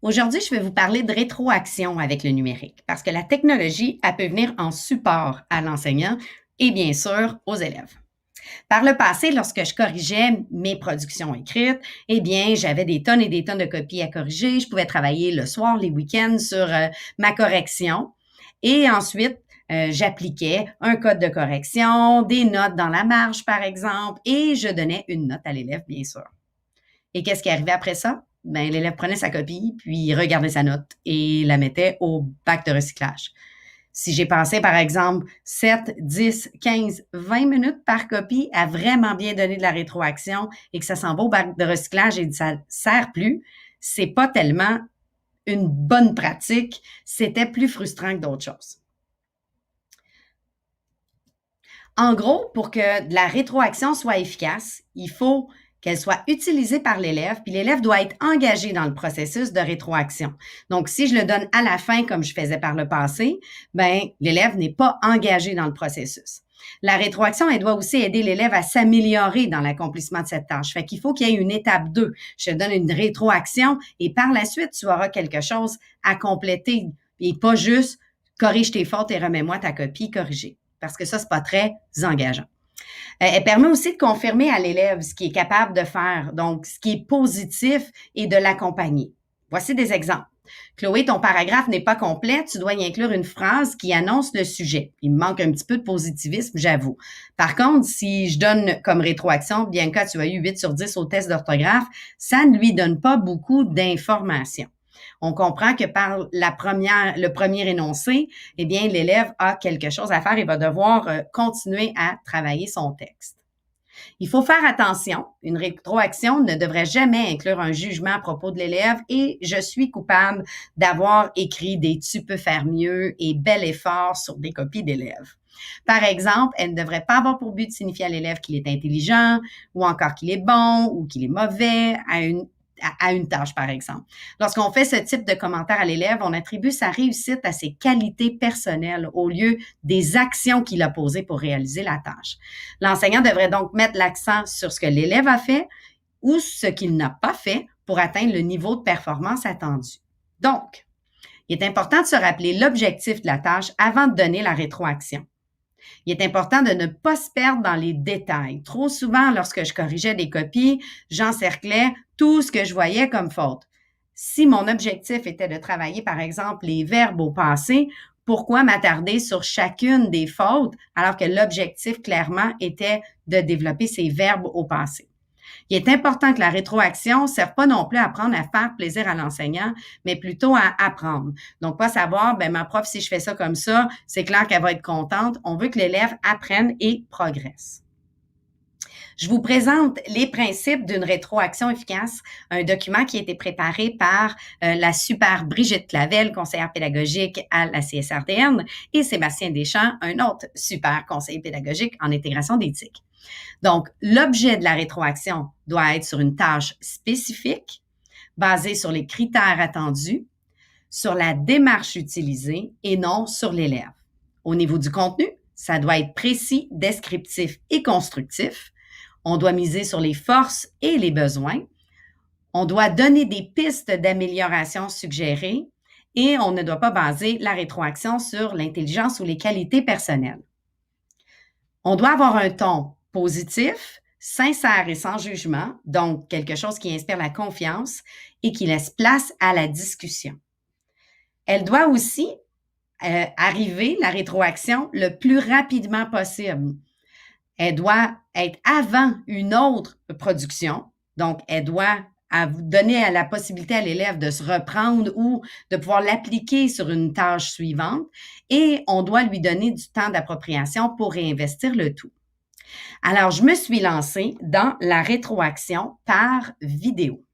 Aujourd'hui, je vais vous parler de rétroaction avec le numérique parce que la technologie, elle peut venir en support à l'enseignant et bien sûr aux élèves. Par le passé, lorsque je corrigeais mes productions écrites, eh bien, j'avais des tonnes et des tonnes de copies à corriger. Je pouvais travailler le soir, les week-ends sur ma correction. Et ensuite, j'appliquais un code de correction, des notes dans la marge, par exemple, et je donnais une note à l'élève, bien sûr. Et qu'est-ce qui arrivait après ça? Ben, l'élève prenait sa copie, puis il regardait sa note et la mettait au bac de recyclage. Si j'ai passé, par exemple, 7, 10, 15, 20 minutes par copie à vraiment bien donner de la rétroaction et que ça s'en va au bac de recyclage et que ça ne sert plus, c'est pas tellement une bonne pratique, c'était plus frustrant que d'autres choses. En gros, pour que de la rétroaction soit efficace, il faut qu'elle soit utilisée par l'élève, puis l'élève doit être engagé dans le processus de rétroaction. Donc, si je le donne à la fin, comme je faisais par le passé, ben l'élève n'est pas engagé dans le processus. La rétroaction, elle doit aussi aider l'élève à s'améliorer dans l'accomplissement de cette tâche. Fait qu'il faut qu'il y ait une étape 2. Je te donne une rétroaction et par la suite, tu auras quelque chose à compléter et pas juste corrige tes fautes et remets-moi ta copie corrigée. Parce que ça, c'est pas très engageant. Elle permet aussi de confirmer à l'élève ce qu'il est capable de faire, donc ce qui est positif et de l'accompagner. Voici des exemples. Chloé, ton paragraphe n'est pas complet, tu dois y inclure une phrase qui annonce le sujet. Il me manque un petit peu de positivisme, j'avoue. Par contre, si je donne comme rétroaction, Bianca, tu as eu 8 sur 10 au test d'orthographe, ça ne lui donne pas beaucoup d'informations. On comprend que par le premier énoncé, eh bien, l'élève a quelque chose à faire et va devoir continuer à travailler son texte. Il faut faire attention. Une rétroaction ne devrait jamais inclure un jugement à propos de l'élève et je suis coupable d'avoir écrit des tu peux faire mieux et bel effort sur des copies d'élèves. Par exemple, elle ne devrait pas avoir pour but de signifier à l'élève qu'il est intelligent ou encore qu'il est bon ou qu'il est mauvais à une tâche, par exemple. Lorsqu'on fait ce type de commentaire à l'élève, on attribue sa réussite à ses qualités personnelles au lieu des actions qu'il a posées pour réaliser la tâche. L'enseignant devrait donc mettre l'accent sur ce que l'élève a fait ou ce qu'il n'a pas fait pour atteindre le niveau de performance attendu. Donc, il est important de se rappeler l'objectif de la tâche avant de donner la rétroaction. Il est important de ne pas se perdre dans les détails. Trop souvent, lorsque je corrigeais des copies, j'encerclais tout ce que je voyais comme faute. Si mon objectif était de travailler, par exemple, les verbes au passé, pourquoi m'attarder sur chacune des fautes alors que l'objectif clairement était de développer ces verbes au passé? Il est important que la rétroaction ne serve pas non plus à apprendre à faire plaisir à l'enseignant, mais plutôt à apprendre. Donc, pas savoir, ben ma prof, si je fais ça comme ça, c'est clair qu'elle va être contente. On veut que l'élève apprenne et progresse. Je vous présente les principes d'une rétroaction efficace, un document qui a été préparé par la super Brigitte Clavel, conseillère pédagogique à la CSRDN, et Sébastien Deschamps, un autre super conseiller pédagogique en intégration d'éthique. Donc, l'objet de la rétroaction doit être sur une tâche spécifique, basée sur les critères attendus, sur la démarche utilisée et non sur l'élève. Au niveau du contenu, ça doit être précis, descriptif et constructif. On doit miser sur les forces et les besoins. On doit donner des pistes d'amélioration suggérées et on ne doit pas baser la rétroaction sur l'intelligence ou les qualités personnelles. On doit avoir un ton positif, sincère et sans jugement, donc quelque chose qui inspire la confiance et qui laisse place à la discussion. Elle doit aussi arriver, la rétroaction, le plus rapidement possible. Elle doit être avant une autre production, donc elle doit donner la possibilité à l'élève de se reprendre ou de pouvoir l'appliquer sur une tâche suivante et on doit lui donner du temps d'appropriation pour réinvestir le tout. Alors, je me suis lancée dans la rétroaction par vidéo.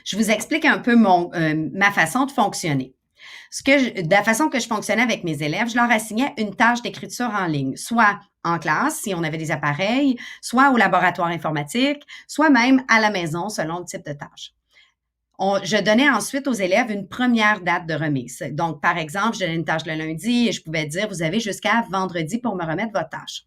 Je vous explique un peu ma façon de fonctionner. De la façon que je fonctionnais avec mes élèves, je leur assignais une tâche d'écriture en ligne, soit en classe, si on avait des appareils, soit au laboratoire informatique, soit même à la maison, selon le type de tâche. Je donnais ensuite aux élèves une première date de remise. Donc, par exemple, je donnais une tâche le lundi et je pouvais dire, vous avez jusqu'à vendredi pour me remettre votre tâche.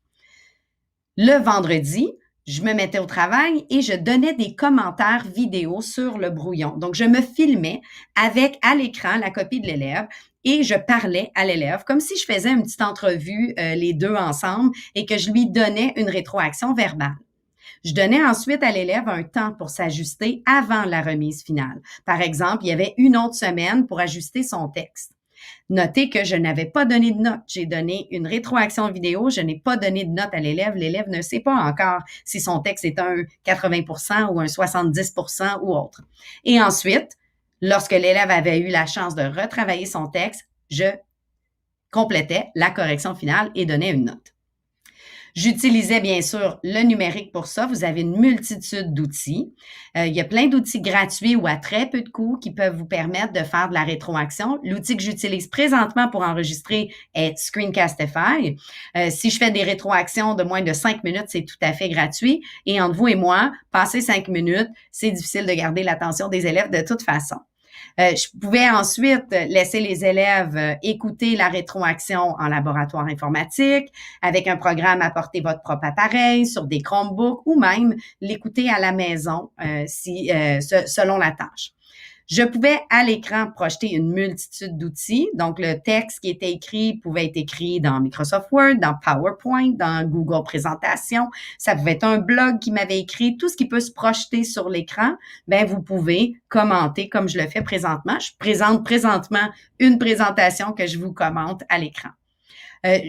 Le vendredi, je me mettais au travail et je donnais des commentaires vidéo sur le brouillon. Donc, je me filmais avec à l'écran la copie de l'élève et je parlais à l'élève comme si je faisais une petite entrevue les deux ensemble et que je lui donnais une rétroaction verbale. Je donnais ensuite à l'élève un temps pour s'ajuster avant la remise finale. Par exemple, il y avait une autre semaine pour ajuster son texte. Notez que je n'avais pas donné de note. J'ai donné une rétroaction vidéo. Je n'ai pas donné de note à l'élève. L'élève ne sait pas encore si son texte est un 80% ou un 70% ou autre. Et ensuite, lorsque l'élève avait eu la chance de retravailler son texte, je complétais la correction finale et donnais une note. J'utilisais bien sûr le numérique pour ça. Vous avez une multitude d'outils. Il y a plein d'outils gratuits ou à très peu de coûts qui peuvent vous permettre de faire de la rétroaction. L'outil que j'utilise présentement pour enregistrer est Screencastify. Si je fais des rétroactions de moins de 5 minutes, c'est tout à fait gratuit. Et entre vous et moi, passer 5 minutes, c'est difficile de garder l'attention des élèves de toute façon. Je pouvais ensuite laisser les élèves écouter la rétroaction en laboratoire informatique, avec un programme apporter votre propre appareil, sur des Chromebooks ou même l'écouter à la maison selon la tâche. Je pouvais à l'écran projeter une multitude d'outils. Donc, le texte qui était écrit pouvait être écrit dans Microsoft Word, dans PowerPoint, dans Google Présentation. Ça pouvait être un blog qui m'avait écrit. Tout ce qui peut se projeter sur l'écran, ben vous pouvez commenter comme je le fais présentement. Je présente présentement une présentation que je vous commente à l'écran.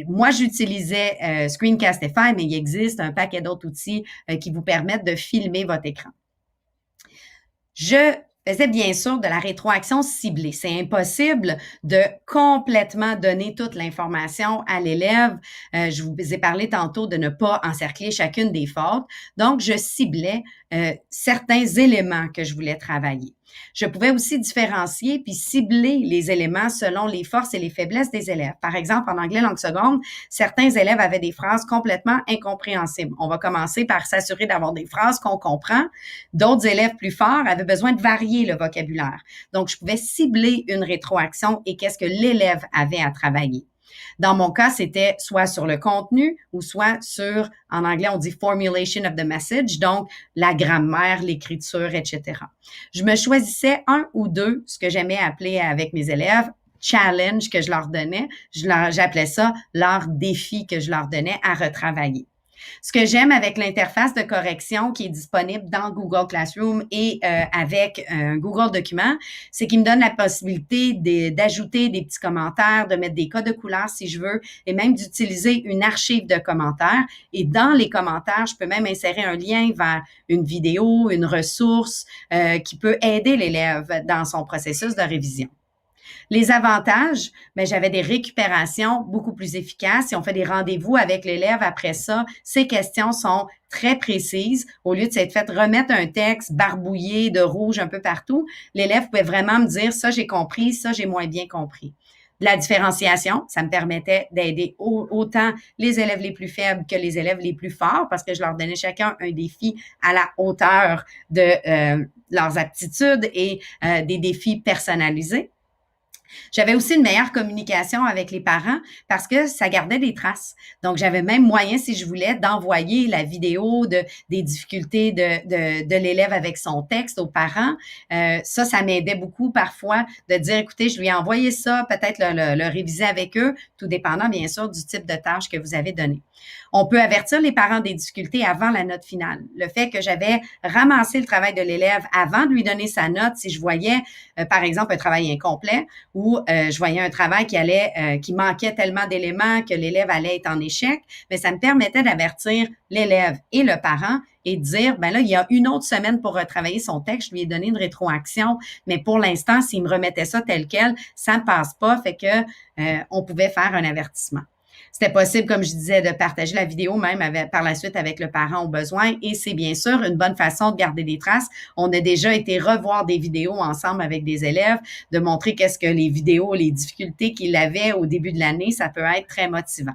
Moi, j'utilisais Screencastify, mais il existe un paquet d'autres outils qui vous permettent de filmer votre écran. Je faisais bien sûr de la rétroaction ciblée. C'est impossible de complètement donner toute l'information à l'élève. Je vous ai parlé tantôt de ne pas encercler chacune des fautes. Donc, je ciblais certains éléments que je voulais travailler. Je pouvais aussi différencier puis cibler les éléments selon les forces et les faiblesses des élèves. Par exemple, en anglais langue seconde, certains élèves avaient des phrases complètement incompréhensibles. On va commencer par s'assurer d'avoir des phrases qu'on comprend. D'autres élèves plus forts avaient besoin de varier le vocabulaire. Donc, je pouvais cibler une rétroaction et qu'est-ce que l'élève avait à travailler. Dans mon cas, c'était soit sur le contenu ou soit sur, en anglais, on dit formulation of the message, donc la grammaire, l'écriture, etc. Je me choisissais un ou deux, ce que j'aimais appeler avec mes élèves, challenge que je leur donnais. J'appelais ça leur défi que je leur donnais à retravailler. Ce que j'aime avec l'interface de correction qui est disponible dans Google Classroom et avec Google Documents, c'est qu'il me donne la possibilité d'ajouter des petits commentaires, de mettre des codes de couleur si je veux, et même d'utiliser une archive de commentaires. Et dans les commentaires, je peux même insérer un lien vers une vidéo, une ressource qui peut aider l'élève dans son processus de révision. Les avantages, bien, j'avais des récupérations beaucoup plus efficaces. Si on fait des rendez-vous avec l'élève après ça, ces questions sont très précises. Au lieu de s'être fait remettre un texte barbouillé de rouge un peu partout, l'élève pouvait vraiment me dire « ça, j'ai compris, ça, j'ai moins bien compris ». De la différenciation, ça me permettait d'aider autant les élèves les plus faibles que les élèves les plus forts parce que je leur donnais chacun un défi à la hauteur de leurs aptitudes et des défis personnalisés. J'avais aussi une meilleure communication avec les parents parce que ça gardait des traces. Donc, j'avais même moyen, si je voulais, d'envoyer la vidéo des difficultés de l'élève avec son texte aux parents. Ça m'aidait beaucoup parfois de dire, écoutez, je lui ai envoyé ça, peut-être le réviser avec eux, tout dépendant, bien sûr, du type de tâche que vous avez donné. On peut avertir les parents des difficultés avant la note finale. Le fait que j'avais ramassé le travail de l'élève avant de lui donner sa note, si je voyais, par exemple, un travail incomplet ou je voyais un travail qui manquait tellement d'éléments que l'élève allait être en échec, mais ça me permettait d'avertir l'élève et le parent et de dire, ben là, il y a une autre semaine pour retravailler son texte, je lui ai donné une rétroaction, mais pour l'instant, s'il me remettait ça tel quel, ça ne passe pas, fait que on pouvait faire un avertissement. C'était possible, comme je disais, de partager la vidéo même par la suite avec le parent au besoin et c'est bien sûr une bonne façon de garder des traces. On a déjà été revoir des vidéos ensemble avec des élèves, de montrer qu'est-ce que les vidéos, les difficultés qu'il avait au début de l'année, ça peut être très motivant.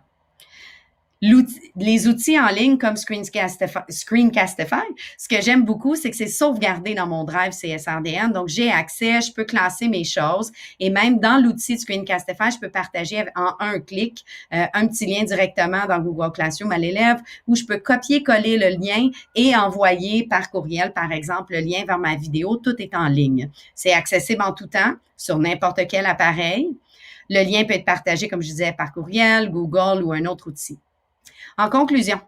Les outils en ligne comme Screencastify, ce que j'aime beaucoup, c'est que c'est sauvegardé dans mon Drive CSRDN. Donc, j'ai accès, je peux classer mes choses et même dans l'outil de Screencastify, je peux partager en un clic un petit lien directement dans Google Classroom à l'élève où je peux copier-coller le lien et envoyer par courriel, par exemple, le lien vers ma vidéo. Tout est en ligne. C'est accessible en tout temps sur n'importe quel appareil. Le lien peut être partagé, comme je disais, par courriel, Google ou un autre outil. En conclusion,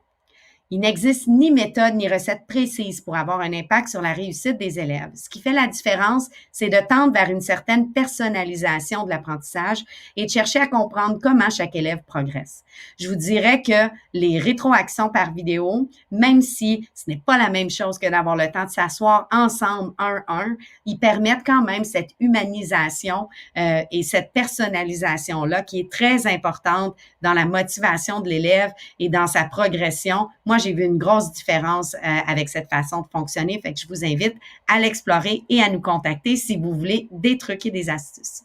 il n'existe ni méthode ni recette précise pour avoir un impact sur la réussite des élèves. Ce qui fait la différence, c'est de tendre vers une certaine personnalisation de l'apprentissage et de chercher à comprendre comment chaque élève progresse. Je vous dirais que les rétroactions par vidéo, même si ce n'est pas la même chose que d'avoir le temps de s'asseoir ensemble, un à un, ils permettent quand même cette humanisation et cette personnalisation-là qui est très importante dans la motivation de l'élève et dans sa progression. Moi, j'ai vu une grosse différence avec cette façon de fonctionner. Fait que je vous invite à l'explorer et à nous contacter si vous voulez des trucs et des astuces.